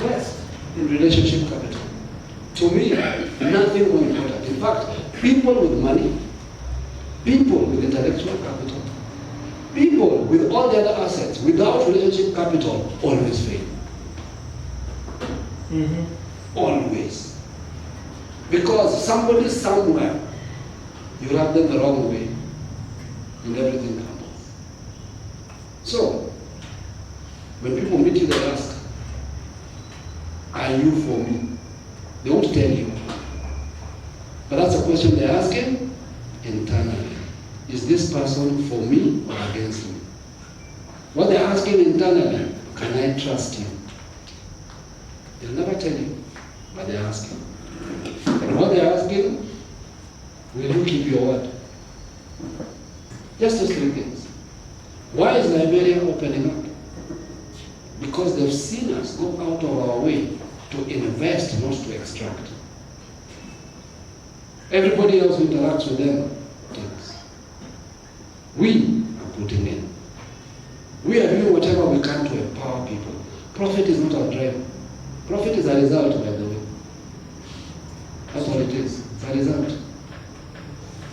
invest in relationship capital. To me, nothing more important. In fact, people with money, people with intellectual capital, people with all the other assets without relationship capital always fail. Always. Because somebody somewhere, you rub them the wrong way, and everything crumbles. So, when people meet you, they ask, are you for me? They won't tell you. But that's a question they're asking internally. Is this person for me or against me? What they're asking internally, can I trust you? They'll never tell you, but they're asking. And what they're asking, will you keep your word? Just those three things. Why is Liberia opening up? Because they've seen us go out of our way to invest, not to extract. Everybody else who interacts with them takes. We are putting in. We are doing whatever we can to empower people. Profit is not our drive. Profit is a result, by the way. That's what it is. It's a result.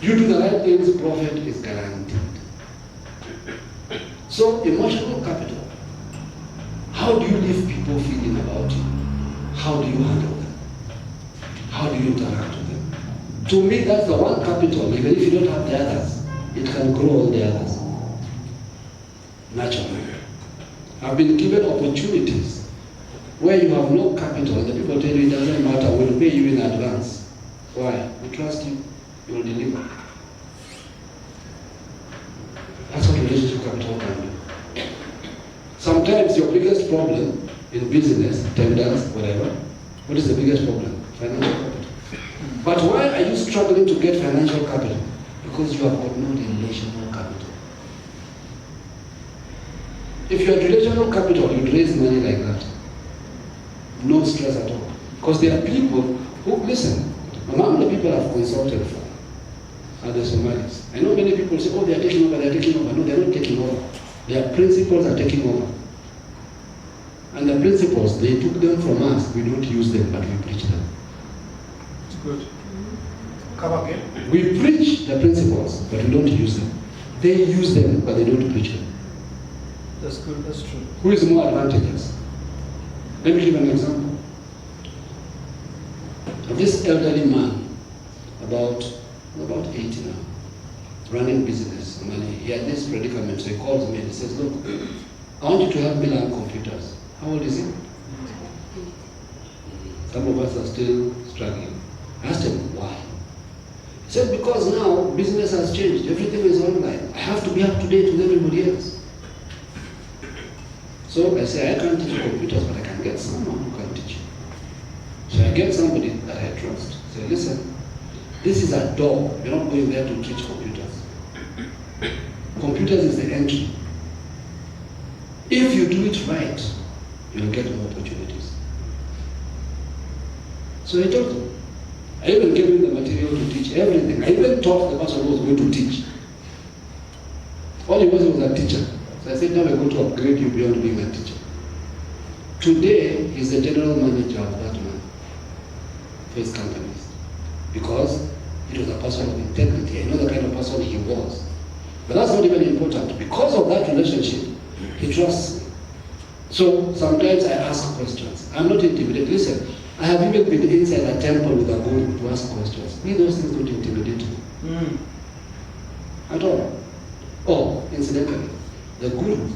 You do the right things, profit is guaranteed. So, emotional capital. How do you leave people feeling about you? How do you handle them? How do you interact with them? To me, that's the one capital. Even if you don't have the others, it can grow all the others. Naturally. I've been given opportunities where you have no capital, and the people tell you it doesn't matter, we'll pay you in advance. Why? We trust you, you will deliver. That's what relationship capital can do. Sometimes your biggest problem in business, tenders, whatever, what is the biggest problem? Financial capital. But why are you struggling to get financial capital? Because you have got no relational capital. If you had relational capital, you'd raise money like that. No stress at all. Because there are people who, listen, among the people I've consulted for are the Somalis. I know many people say, oh, they are taking over, they are taking over. No, they are not taking over. Their principles are taking over. And the principles, they took them from us. We don't use them, but we preach them. It's good. Come again. We preach the principles, but we don't use them. They use them, but they don't preach them. That's good, that's true. Who is more advantageous? Let me give an example. Of this elderly man, about 80 now, running business, money. He had this predicament, so he calls me and he says, look, I want you to help me learn computers. How old is he? Some of us are still struggling. I asked him, why? He said, because now business has changed. Everything is online. I have to be up to date with everybody else. So I say, I can't teach you computers, but I can get someone who can teach you. So I get somebody that I trust. Say, listen, this is a door. You're not going there to teach computers. Computers is the entry. If you do it right, you'll get more opportunities. So I told him. I even gave him the material to teach everything. I even taught the person who was going to teach. All he was a teacher. So I said, now we're going to upgrade you beyond being a teacher. Today, he's the general manager of that man for his companies. Because it was a person of integrity. I know the kind of person he was. But that's not even important. Because of that relationship, he trusts me. So sometimes I ask questions. I'm not intimidated. Listen, I have even been inside a temple with a guru to ask questions. Me, those things don't intimidate me. At all. Oh, incidentally, the guru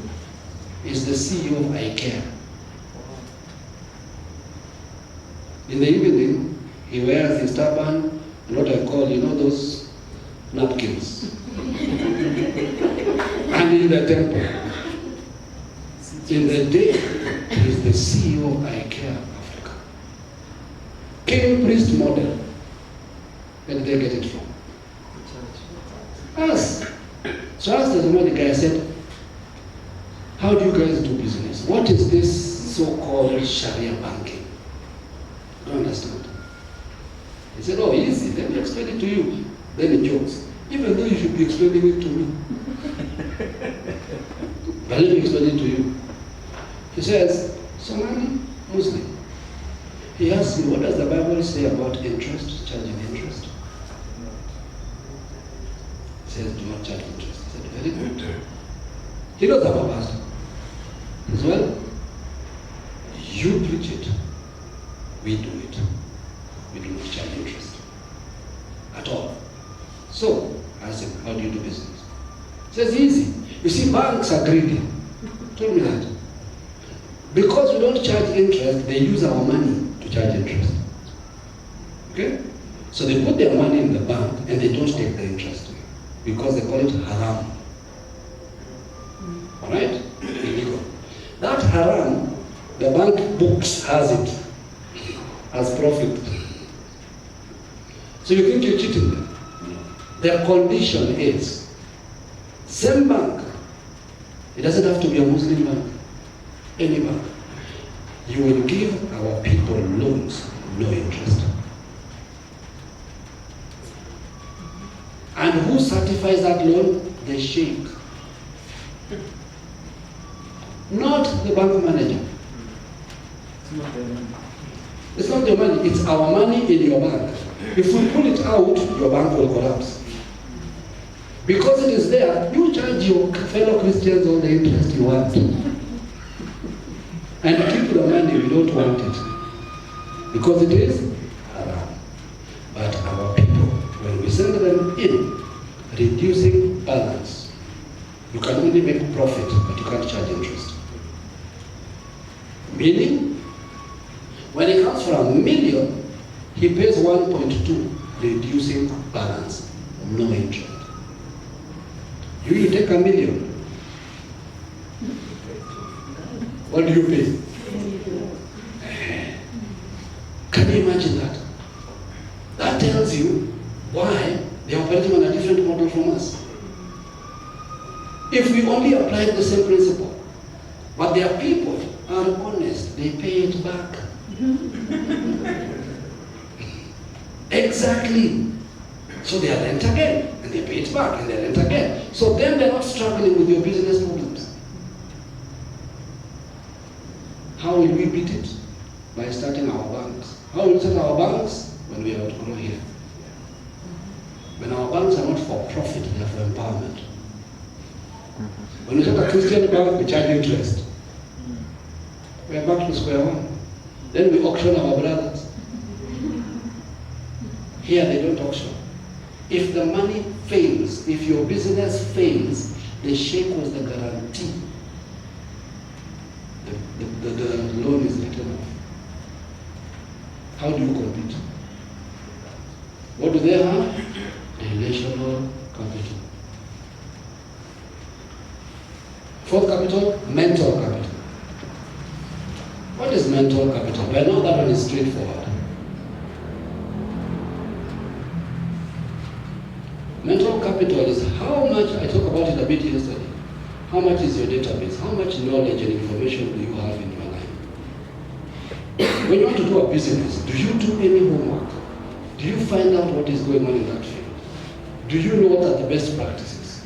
is the CEO of IKEA. In the evening, he wears his turban and what I call, those napkins. And in the temple. In the day, he is the CEO of IKEA Africa. King priest model. Where did they get it from? Us. So I asked the Somali guy, I said, how do you guys do business? What is this so-called Sharia banking? I don't understand. He said, oh, easy, let me explain it to you. Then he jokes, even though you should be explaining it to me. But let me explain it to you. He says, Somali Muslim, He asked me, what does the Bible say about interest, charging interest? It says, do not charge interest. He said, very good. He knows I'm a pastor. He says, well, you preach it, we do it. We do not charge interest at all. So, I said, how do you do business? He says, easy. You see, banks are greedy. Told me that. Because we don't charge interest, they use our money to charge interest. Okay? So they put their money in the bank and they don't take the interest because they call it haram. Alright? Illegal. That haram, the bank books has it as profit. So you think you're cheating them? Their condition is, same bank, it doesn't have to be a Muslim bank, any bank. You will give our people loans, no interest. And who certifies that loan? The sheikh. Not the bank manager. It's not your money, it's our money in your bank. If we pull it out, your bank will collapse. Because it is there, you charge your fellow Christians all the interest you want. And keep the money, we don't want it. Because it is haram. But our people, when we send them in, reducing balance, you can only make profit, but you can't charge interest. Meaning, when it comes for $1 million, he pays 1.2, reducing balance, no interest. You take $1 million. What do you pay? Can you imagine that? That tells you why they are operating on a different model from us. If we only applied the same principle, but their people are honest, they pay it back. Exactly. So they are lent again, and they pay it back, and they lent again. So then they're not struggling with your business problems. How will we beat it? By starting our banks. How will we start our banks? When we are outgrow here. When our banks are not for profit, they are for empowerment. When we start a Christian bank, we charge interest. We are back to square one. Then we auction our brothers. Here they don't auction. If the money fails, if your business fails, the sheikh was the guarantee. The loan is written off. How do you compete? What do they have? Relational capital. Fourth capital, mental capital. What is mental capital? Well, now that one is straightforward. Mental capital is how much, I talked about it a bit yesterday, how much is your database? How much knowledge and information do you have in your life? When you want to do a business, do you do any homework? Do you find out what is going on in that field? Do you know what are the best practices?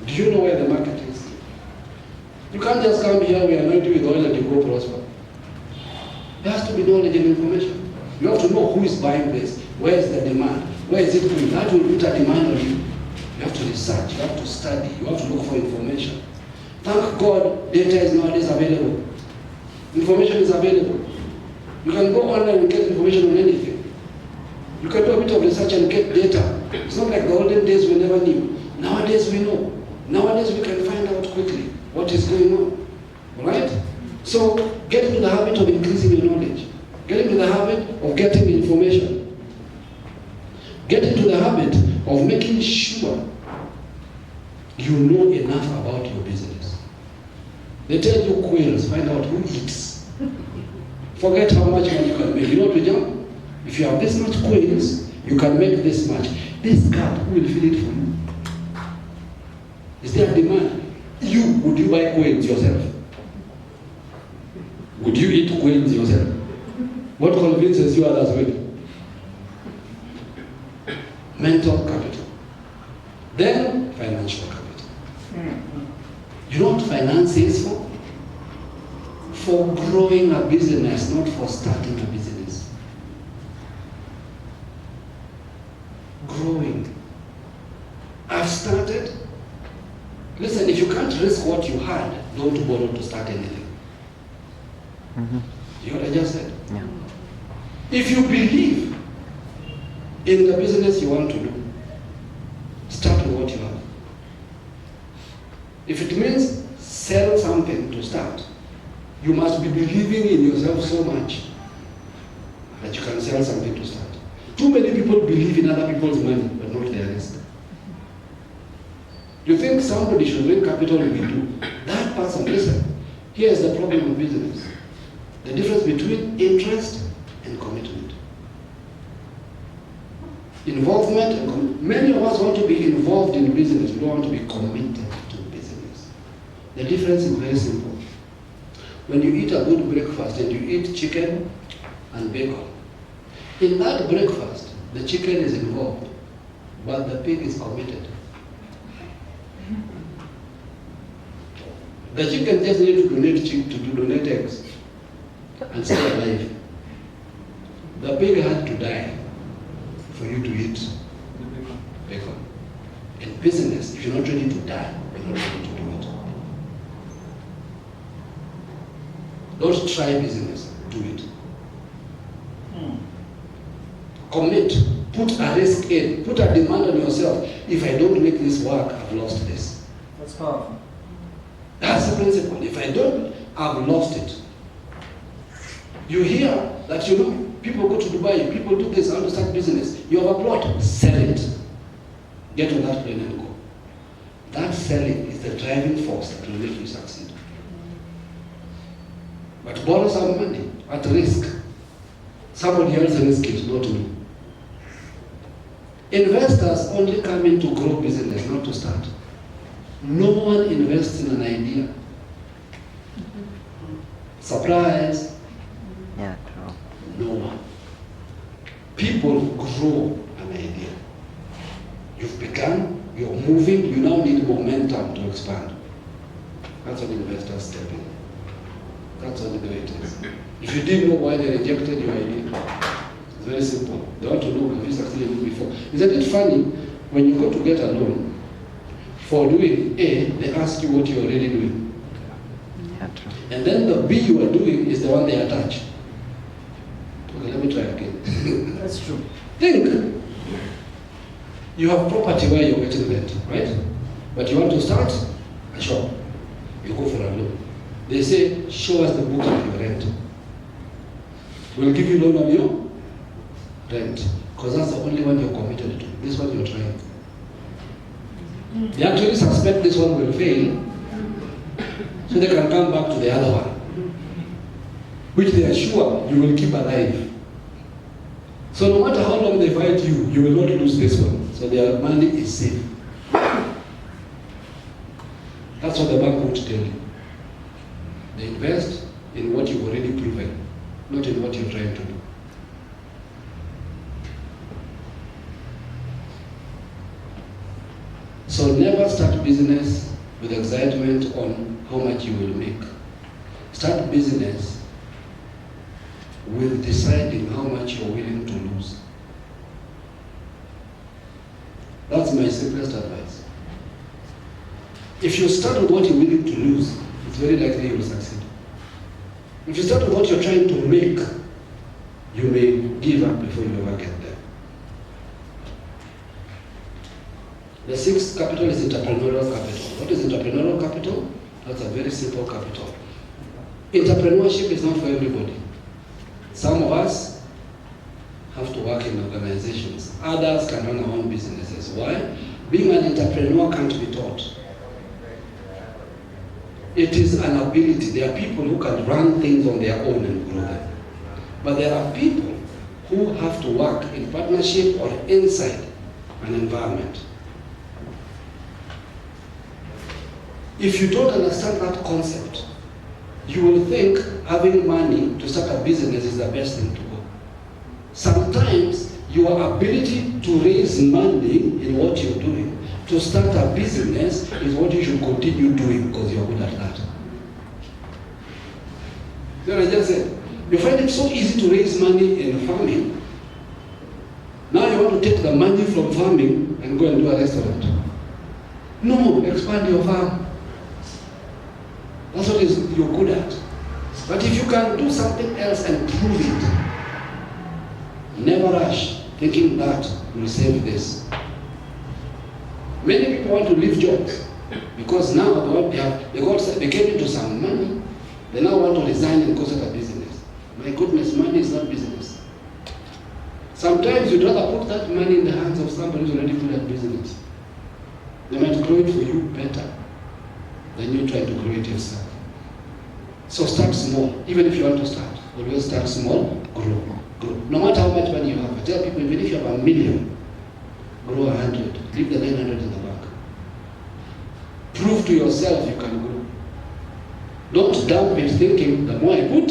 Do you know where the market is? You can't just come here, we anoint you with oil and you go prosper. There has to be knowledge and information. You have to know who is buying this, where is the demand, where is it going. That will put a demand on you. You have to research, you have to study, you have to look for information. Thank God data is nowadays available. Information is available. You can go online and get information on anything. You can do a bit of research and get data. It's not like the olden days we never knew. Nowadays we know. Nowadays we can find out quickly what is going on. Alright? So get into the habit of increasing your knowledge. Get into the habit of getting information. Get into the habit of making sure you know enough about your business. They tell you quails, find out who eats. Forget how much money you can make. You know what we do? If you have this much quails, you can make this much. This card, who will fill it for you? Is there a demand? Would you buy quails yourself? Would you eat quails yourself? What convinces you others will? Mental capital. Then financial capital. You know what finance is for? For growing a business, not for starting a business. don't borrow to start anything. Mm-hmm. You know what I just said? Yeah. If you believe in the business you want to do, start with what you have. If it means sell something to start, you must be believing in yourself so much that you can sell something to start. Too many people believe in other people's money, but not their risk. You think somebody should make capital if you do? That person, listen, here's the problem of business. The difference between interest and commitment. Involvement and many of us want to be involved in business. We don't want to be committed to business. The difference is very simple. When you eat a good breakfast and you eat chicken and bacon, in that breakfast, the chicken is involved, but the pig is committed. The chicken just needs to donate eggs and stay alive. The pig had to die for you to eat bacon. In business, if you're not ready to die, you're not ready to do it. Don't try business, do it. Commit, put a risk in, put a demand on yourself. If I don't make this work, I've lost this. That's powerful. That's the principle. If I don't, I've lost it. You hear that, people go to Dubai, people do this, I want to start business. You have a plot, sell it. Get on that plane and go. That selling is the driving force that will make you succeed. But borrow some money at risk. Somebody else risk it, not me. Investors only come in to grow business, not to start. No one invests in an idea. Surprise. Yeah, true. No one. People grow an idea. You've begun, you're moving, you now need momentum to expand. That's when investors step in. That's only the way it is. If you didn't know why they rejected your idea, it's very simple. They want to know if you succeeded before. Isn't it funny, when you go to get a loan, for doing A, they ask you what you're already doing. Yeah, true. And then the B you are doing is the one they attach. Okay, let me try again. That's true. Think. You have property where you're getting rent, right? But you want to start a shop. You go for a loan. They say, show us the books of your rent. We'll give you loan on your rent. Because that's the only one you're committed to. This one you're trying. They actually suspect this one will fail, so they can come back to the other one, which they are sure you will keep alive. So no matter how long they fight you, you will not lose this one. So their money is safe. That's what the bank won't tell you. They invest in what you've already proven, not in what you're trying to do. So never start business with excitement on how much you will make. Start business with deciding how much you're willing to lose. That's my simplest advice. If you start with what you're willing to lose, it's very likely you will succeed. If you start with what you're trying to make, you may give up before you ever get there. The sixth capital is entrepreneurial capital. What is entrepreneurial capital? That's a very simple capital. Entrepreneurship is not for everybody. Some of us have to work in organizations. Others can run their own businesses. Why? Being an entrepreneur can't be taught. It is an ability. There are people who can run things on their own and grow them. But there are people who have to work in partnership or inside an environment. If you don't understand that concept, you will think having money to start a business is the best thing to go. Sometimes your ability to raise money in what you're doing, to start a business, is what you should continue doing because you're good at that. You know what I just said? You find it so easy to raise money in farming. Now you want to take the money from farming and go and do a restaurant. No, expand your farm. That's what you're good at. But if you can do something else and prove it, never rush thinking that will save this. Many people want to leave jobs because now they came into some money. They now want to resign and go start a business. My goodness, money is not business. Sometimes you'd rather put that money in the hands of somebody who's already good at business. They might grow it for you better than you try to grow it yourself. So start small, even if you want to start. Always start small, grow. No matter how much money you have. I tell people, even if you have $1 million, grow 100. Leave the 900 in the bank. Prove to yourself you can grow. Don't dump it thinking the more I put,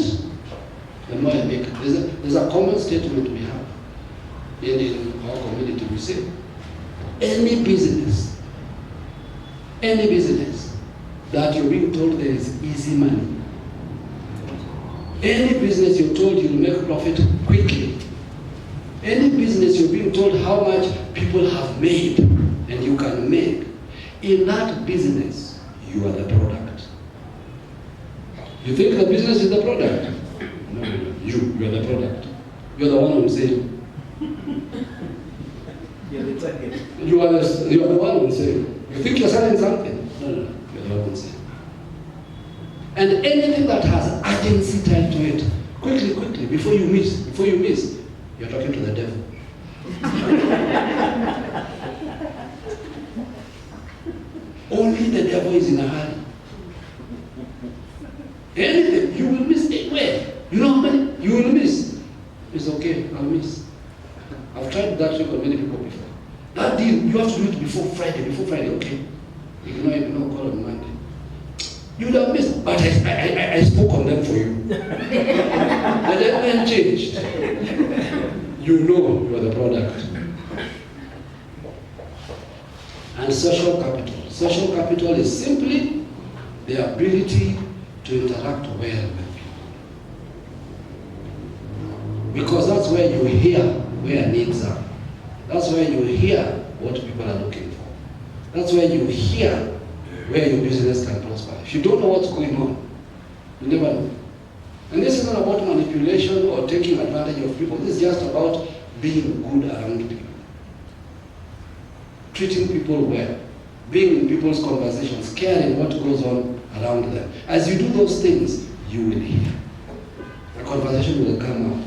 the more I make. There's a common statement we have in our community. We say, any business that you're being told there is easy money, any business you're told you'll make profit quickly, any business you're being told how much people have made and you can make, in that business, you are the product. You think the business is the product? No. You are the product. You're the one who's saying. You are the one who's saying. You think you're selling something? No. You're the one who's saying. And anything that has urgency tied to it, quickly, before you miss, you're talking to the devil. Only the devil is in a hurry. Anything, you will miss it. Where? You know how many? You will miss. It's okay, I'll miss. I've tried that trick on many people before. That deal, you have to do it before Friday, okay. Ignore, call on Monday. You would have missed, but I spoke on them for you. The deadline changed. You know you are the product. And social capital. Social capital is simply the ability to interact well with people. Because that's where you hear where needs are. That's where you hear what people are looking for. That's where you hear where your business can prosper. If you don't know what's going on, you never know. And this is not about manipulation or taking advantage of people. This is just about being good around people. Treating people well. Being in people's conversations, caring what goes on around them. As you do those things, you will hear. A conversation will come out.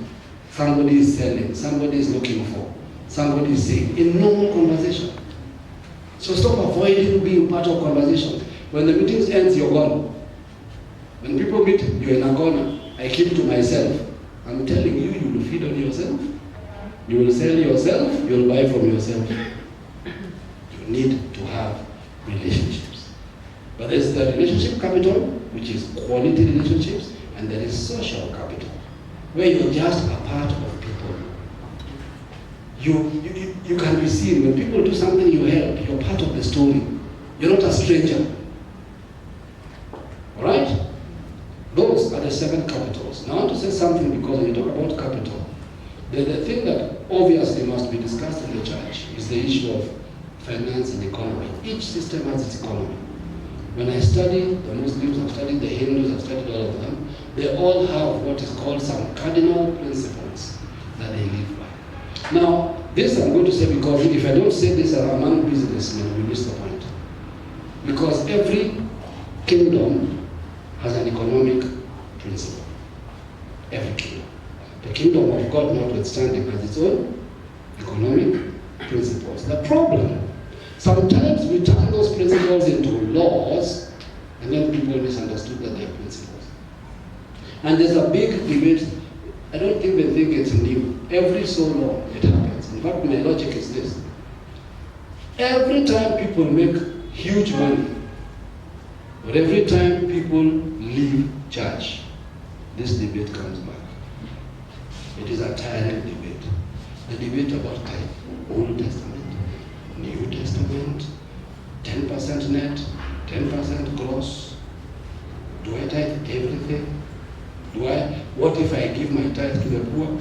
Somebody is selling, somebody is looking for, somebody is saying, in normal conversation. So stop avoiding being part of conversations. When the meeting ends, you're gone. When people meet, you're in a corner. I keep to myself. I'm telling you, you will feed on yourself. You will sell yourself, you'll buy from yourself. You need to have relationships. But there's the relationship capital, which is quality relationships, and there is social capital, where you're just a part of people. You can be seen. When people do something, you help. You're part of the story. You're not a stranger. All right? Those are the 7 capitals. Now I want to say something, because when you talk about capital, the thing that obviously must be discussed in the church is the issue of finance and economy. Each system has its economy. When I study the Muslims, I've studied the Hindus, I've studied all of them, they all have what is called some cardinal principles that they live by. Now, this I'm going to say because if I don't say this among businessmen, we miss the point. Because every kingdom has an economic principle. Every kingdom. The kingdom of God, notwithstanding, has its own economic principles. The problem, sometimes we turn those principles into laws, and then people misunderstood that they're principles. And there's a big debate. I don't even think it's new. Every so long it happens. In fact, my logic is this. Every time people make huge money, but every time people leave church, this debate comes back. It is a tiring debate. The debate about tithe, Old Testament, New Testament, 10% net, 10% gross. Do I tithe everything? What if I give my tithe to the poor?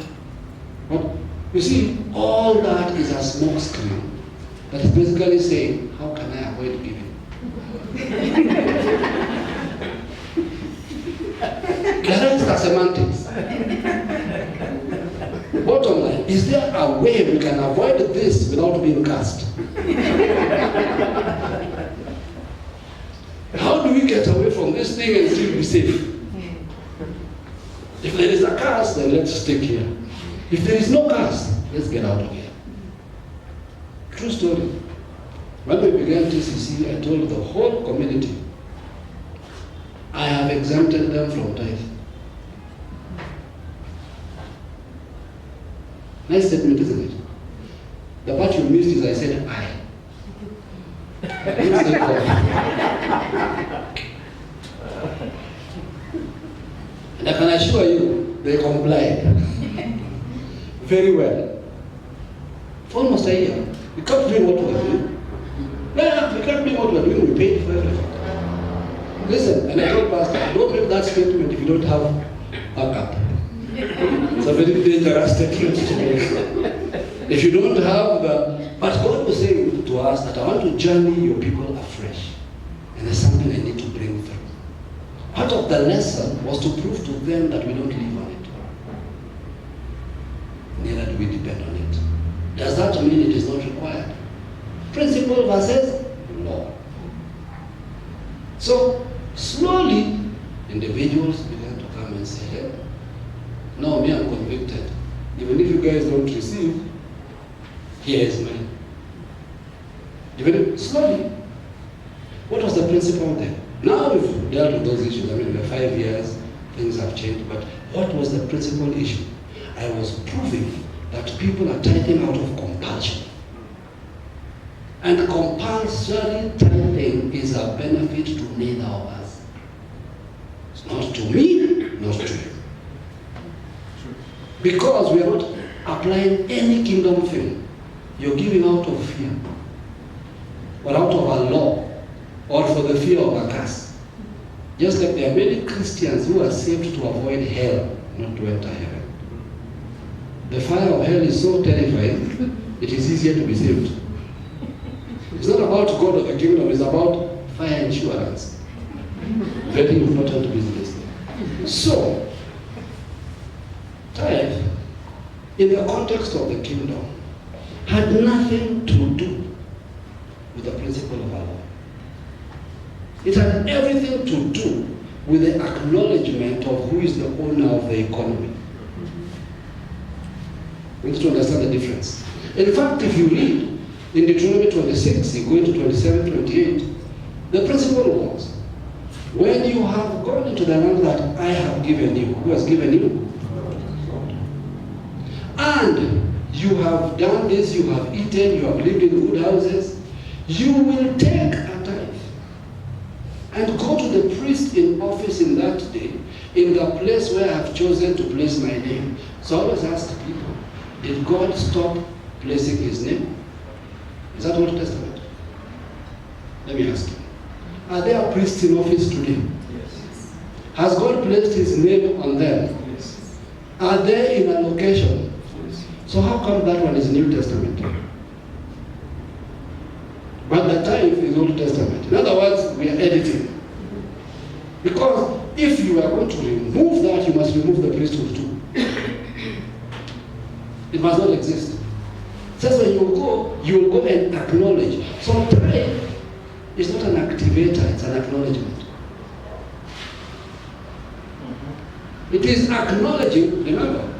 What? You see, all that is a smoke screen that is basically saying, how can I avoid giving? The rest are semantics. Bottom line, is there a way we can avoid this without being cast? How do we get away from this thing and still be safe? If there is a curse, then let's stick here. If there is no curse, let's get out of here. True story. When we began TCC, I told the whole community, I have exempted them from tithe. Nice statement, isn't it? The part you missed is I said I. I didn't say God. And I can assure you, they complied very well. For almost a year. We kept doing what we were doing. Yeah, we kept doing what we were doing. We paid for everything. Listen, and I told Pastor, don't make that statement if you don't have backup. It's a very dangerous statement to make. If you don't have the... But God was saying to us that I want to journey your people afresh. And there's something I need to bring through. Part of the lesson was to prove to them that we don't live on it. Neither do we depend on it. Does that mean it is not required? Principle versus law. So, slowly, individuals began to come and say, hey, no, me, I'm convicted. Even if you guys don't receive, here is mine. Even slowly. What was the principle there? Now we've dealt with those issues. I mean, in 5 years, things have changed. But what was the principal issue? I was proving that people are tithing out of compulsion. And compulsory tithing is a benefit to neither of us. It's not to me, not to you. Because we are not applying any kingdom thing. You're giving out of fear, or out of a law, or for the fear of a curse. Just like there are many Christians who are saved to avoid hell, not to enter heaven. The fire of hell is so terrifying, it is easier to be saved. It's not about God of the kingdom, it's about fire insurance. Very important business. So, tithe, in the context of the kingdom, had nothing to do with the principle of our law. It had everything to do with the acknowledgement of who is the owner of the economy. We need to understand the difference. In fact, if you read in Deuteronomy 26, you go into 27, 28, the principle was, when you have gone into the land that I have given you, who has given you? And you have done this, you have eaten, you have lived in good houses, you will take a tithe and go to the priest in office in that day, in the place where I have chosen to place my name. So I always ask people, did God stop placing his name? Is that Old Testament? Let me ask you. Are there priests in office today? Yes. Has God placed his name on them? Yes. Are they in a location? Yes. So how come that one is New Testament? But the tithe is Old Testament. In other words, we are editing. Because if you are going to remove that, you must remove the priesthood too. It must not exist. So when you will go and acknowledge. So tithe is not an activator, it's an acknowledgement. It is acknowledging, remember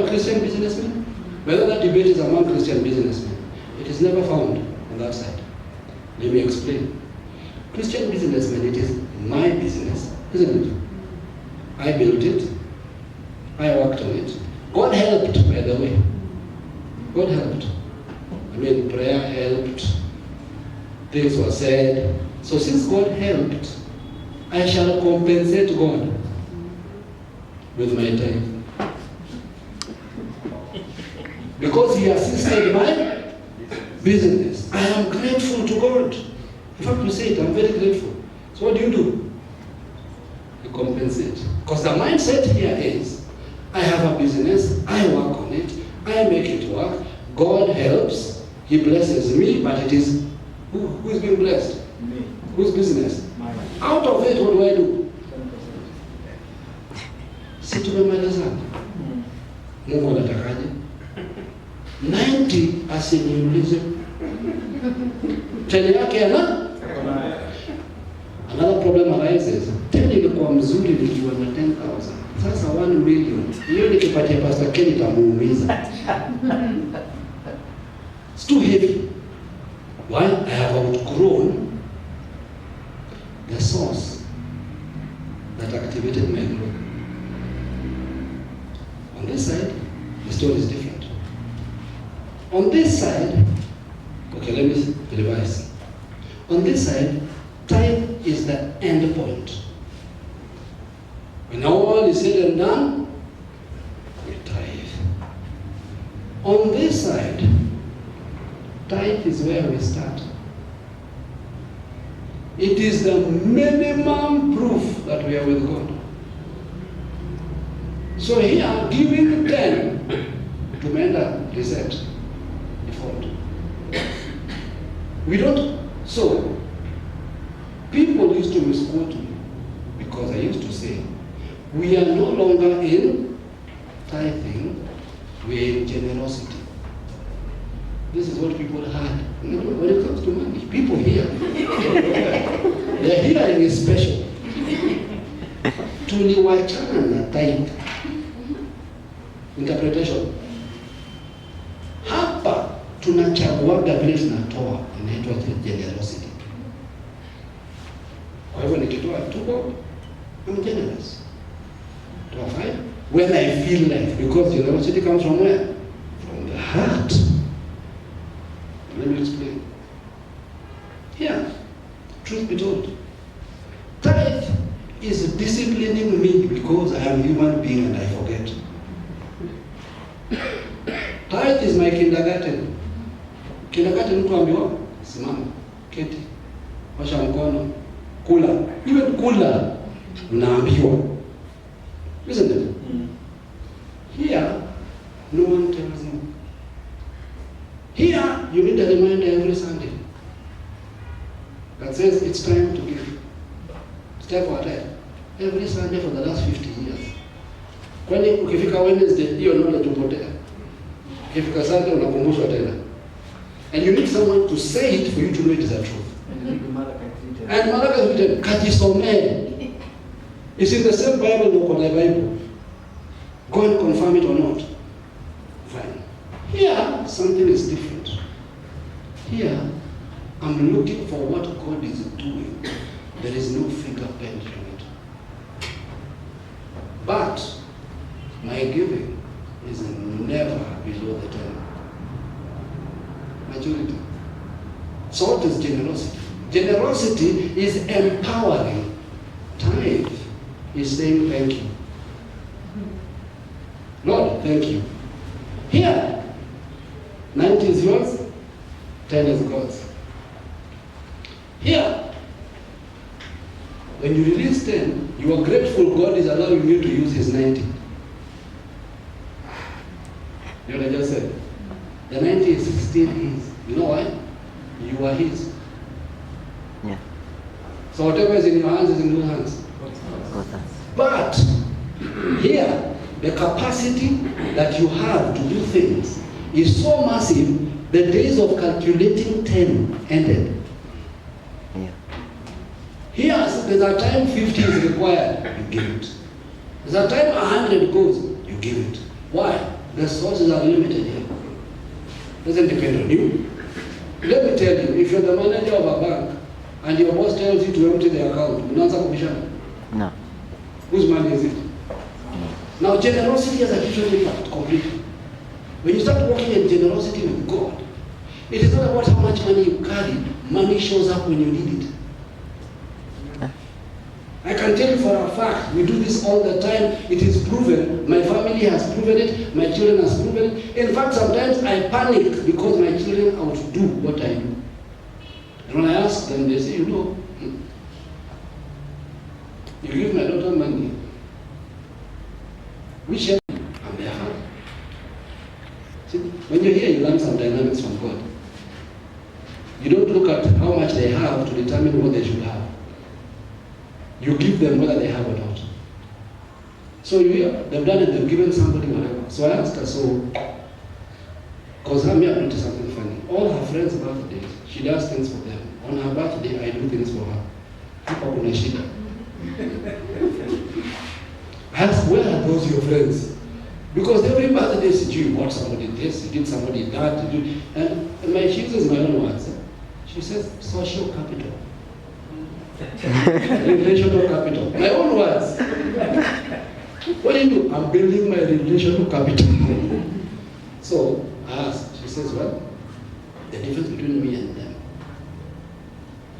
Christian businessmen? Whether that debate is among Christian businessmen, it is never found on that side. Let me explain. Christian businessmen, it is my business, isn't it? I built it. I worked on it. God helped, by the way. God helped. I mean, prayer helped. Things were said. So since God helped, I shall compensate God with my time. Because he assisted my business. I am grateful to God. In fact, you say it, I'm very grateful. So what do? You compensate. Because the mindset here is, I have a business, I work on it, I make it work, God helps, he blesses me, but it is, who is being blessed? Me. Whose business? Mine. Out of it, what do I do? tumemalizana. Mungu anatakaje? 90 asiniulize. 10 yake another problem arises. 10 ilikuwa mzuri nikiwa na 10,000. Sasa 1 million. Hiyo nikipatia Pastor Ken itamuumiza. It's too heavy. Why? I have outgrown the source that activated my growth. On this side, the story is different. On this side, okay, let me revise. On this side, tithe is the end point. When all is said and done, we tithe. On this side, tithe is where we start. It is the minimum proof that we are with God. So here, giving 10 tumeenda reset default. We don't. So people used to misquote me because I used to say, we are no longer in tithing, we are in generosity. This is what people heard. When it comes to money, people hear. Their hearing is special. Tuliwachana na tithe. Interpretation. Hapa tunachaguaga vile tunatoa, inaitwa generosity. Kwa hivyo nikitoa tuko, I'm generous. Toa 5 when I feel like, because generosity comes from where? From the heart. Let me explain. Here, truth be told, tithe is disciplining me because I am a human being and I forget. Tithe is my kindergarten. Kindergarten mtu ambiwa, simama, keti, osha mkono, kula. Even kula, unaambiwa. Isn't it? Here, no one tells you. Here, you need a reminder every Sunday that says it's time to give. Step for time. Every Sunday for the last 50 years. Kwani ukifika Wednesday, hiyo knowledge upotea. Ukifika Sunday, unakumbushwa tena. And you need someone to say it for you to know it is the truth. And Malachi is written, Kajisomee. It's in the same Bible, no the Bible. Go and confirm it or not. Fine. Here, something is different. Here, I'm looking for what God is doing. There is no fingerprint on it. But my giving is never below the 10. Majority. So what is generosity? Generosity is empowering. Tithe is saying thank you. Lord, thank you. Here, 90 is yours, 10 is God's. Here, when you release 10, you are grateful God is allowing you to use his 90. You know what I just said? The 90 is still his. You know why? You are his. Yeah. So whatever is in your hands is in your hands. But here, the capacity that you have to do things is so massive, the days of calculating 10 ended. Yeah. Here, there's a time 50 is required, you give it. There's a time 100 goes, you give it. Why? The sources are limited here. Doesn't depend on you. Let me tell you, if you're the manager of a bank and your boss tells you to empty the account, unaanza kubishana. No. Whose money is it? Now, generosity has a different impact completely. When you start working in generosity with God, it is not about how much money you carry. Money shows up when you need it. I can tell you for a fact, we do this all the time. It is proven. My family has proven it. My children has proven it. In fact, sometimes I panic because my children outdo what I do. And when I ask them, they say, you know, you give my daughter money. Which help and their heart. See, when you're here, you learn some dynamics from God. You don't look at how much they have to determine what they should have. You give them whether they have or not. So So you hear, they've done it, they've given somebody whatever. So I asked her, so, because I'm here to do something funny. All her friends' birthdays, she does things for them. On her birthday, I do things for her. Hapa kuna shida. I asked, where are those your friends? Because every birthday, you bought somebody this, you did somebody that, you did, and she uses my own words. She says, social capital. Relational capital. My own words. What do you do? I'm building my relational capital. So I asked, she says, well, the difference between me and them,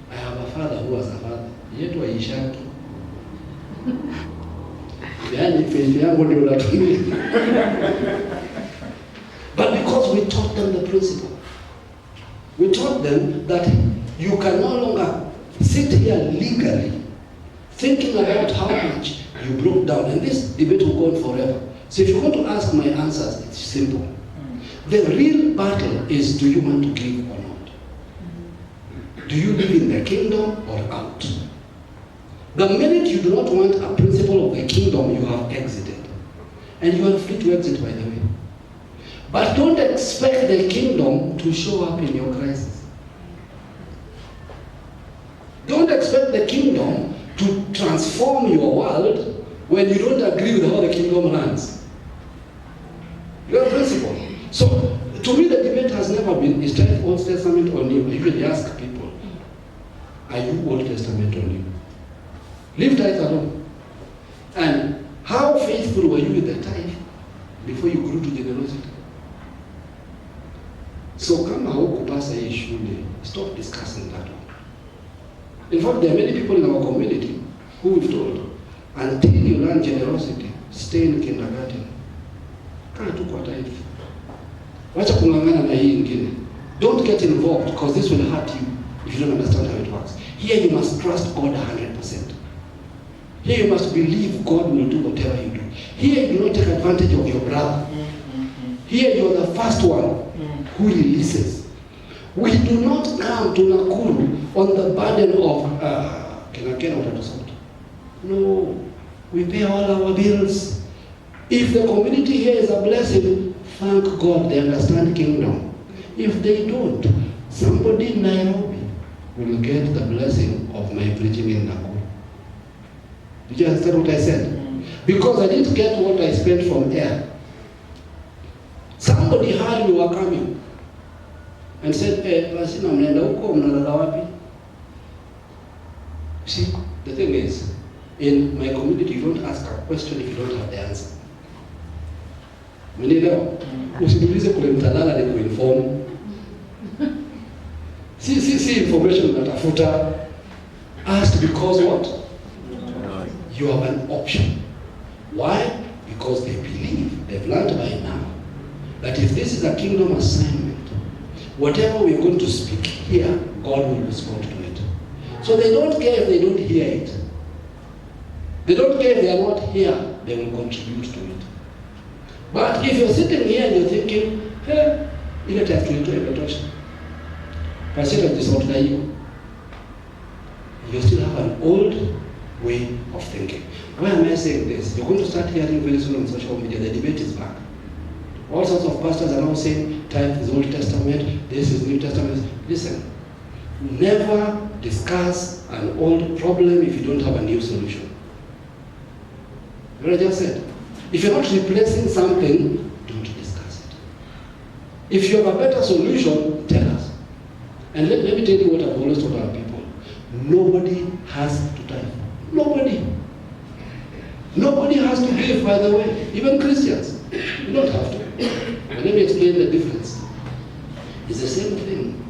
I have a father who was a father. Yet waishaki. Yani faith yangu ndio natumia. But because we taught them the principle. We taught them that you can no longer sit here legally thinking about how much you broke down. And this debate will go on forever. So if you want to ask my answers, it's simple. The real battle is, do you want to give or not? Do you live in the kingdom or out? The minute you do not want a principle of the kingdom, you have exited. And you are free to exit, by the way. But don't expect the kingdom to show up in your crisis. Don't expect the kingdom to transform your world when you don't agree with how the kingdom runs. You have a principle. So, to me, the debate has never been, is tithe Old Testament or New? I usually ask people, are you Old Testament or New? Leave tithe alone. And how faithful were you with the tithe before you grew to generosity? So, kama hukupasa hii shule, stop discussing that one. In fact, there are many people in our community who we've told, until you learn generosity, stay in kindergarten. Kaa tu kwa tithe. Wacha kung'ang'ana na hii ingine. Don't get involved, because this will hurt you if you don't understand how it works. Here you must trust God 100%. Here you must believe God will do whatever you do. Here you do not take advantage of your brother. Here you are the first one who releases. We do not come to Nakuru on the burden of no, we pay all our bills. If the community here is a blessing, thank God they understand kingdom. If they don't, somebody in Nairobi will get the blessing of my preaching in Nakuru. Did you understand what I said? Because I didn't get what I spent from air. Somebody heard we were coming and said, basi na mnaenda huko, mnalala wapi? See, the thing is, in my community, you don't ask a question if you don't have the answer. Mnielewa? Usiniulize kule mtalala ni kuinform. See information unatafuta. Ask because what? You have an option. Why? Because they believe, they've learned by now, that if this is a kingdom assignment, whatever we're going to speak here, God will respond to it. So they don't care if they don't hear it. They don't care if they are not here, they will contribute to it. But if you're sitting here and you're thinking, hey, ile tafsiri tu imetosha. Pasita jisauti na hiyo. You still have an old way of thinking. Why am I saying this? You're going to start hearing very soon on social media, the debate is back. All sorts of pastors are now saying, tithe is Old Testament, this is New Testament. Listen, never discuss an old problem if you don't have a new solution. You know what I just said? If you're not replacing something, don't discuss it. If you have a better solution, tell us. And let me tell you what I've always told our people. Nobody has to tithe. Nobody. Nobody has to give, by the way. Even Christians. You don't have to. But let me explain the difference. It's the same thing.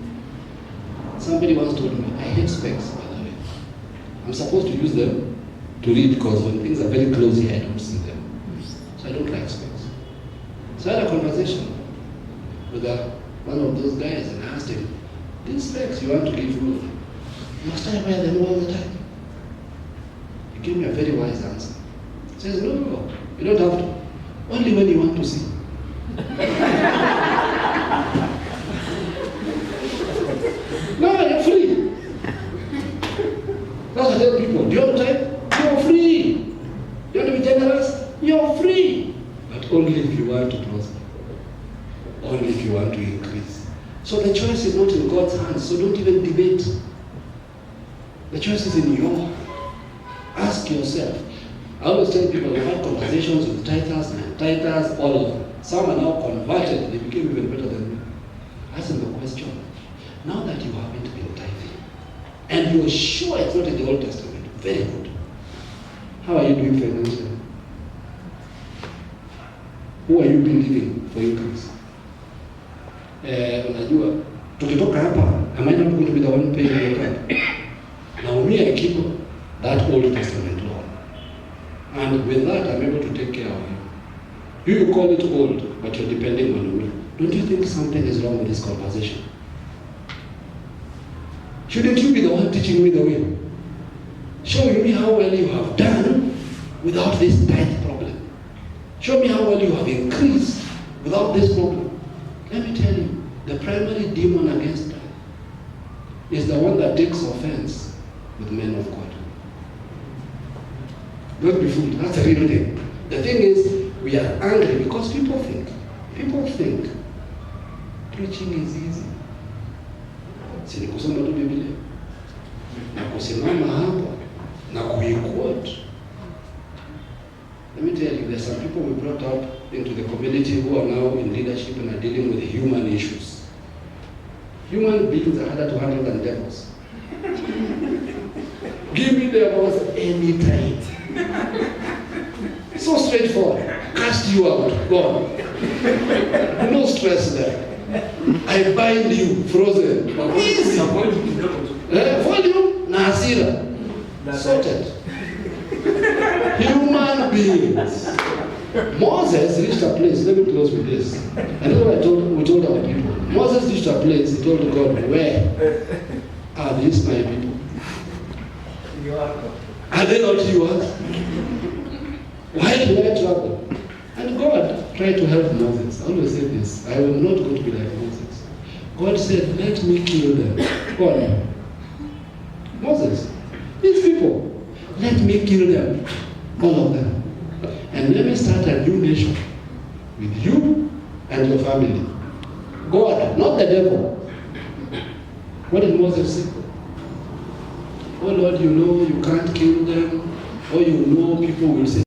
Somebody once told me, I hate specs, by the way. I'm supposed to use them to read because when things are very close here, I don't see them. So I don't like specs. So I had a conversation with one of those guys and I asked him, these specs you want to give me, must I wear them all the time? He gave me a very wise answer. He says, no, you don't have to. Only when you want to see. No, you're free. That's what I tell people. Do you have time? You're free. You want to be generous? You're only if you want to prosper. Only if you want to increase. So the choice is not in God's hands, so don't even debate. The choice is in your hand. Ask yourself. I always tell people, I've had conversations with tithers and tithers, all of them. Some are now converted, they became even better than me. Ask them the question, now that you haven't been tithing, and you're sure it's not in the Old Testament, very good. How are you doing financially? Who are you believing for increase? Unajua, tukitoka hapa, am I not going to be the one paying your account? Now me, I keep that Old Testament law. And with that, I'm able to take care of you. You call it old, but you're depending on me. Don't you think something is wrong with this conversation? Shouldn't you be the one teaching me the way? Showing me how well you have done without this tithe problem. Show me how well you have increased without this problem. Let me tell you, the primary demon against tithe is the one that takes offense with men of God. Don't be fooled. That's the real thing. The thing is, we are angry because people think preaching is easy. Si ni kusoma tu Biblia na kusimama hapa na kuiquote. Let me tell you, there's some people we brought up into the community who are now in leadership and are dealing with human issues. Human beings are harder to handle than devils. Give me devils anytime. So straightforward. Cast you out. Gone. No stress there. I bind you, frozen. Easy. Volume, na hasira. Sorted. Human beings. Moses reached a place. Let me close with this. And this is what we told our people. Moses reached a place. He told God, where are these my people? Are they not yours? Why do I trouble? And God tried to help Moses. I always say this. I am not going to be like Moses. God said, let me kill them. God, Moses, these people, let me kill them. All of them. And let me start a new nation with you and your family. God, not the devil. What did Moses say? Oh Lord, you know you can't kill them. Or you know people will say,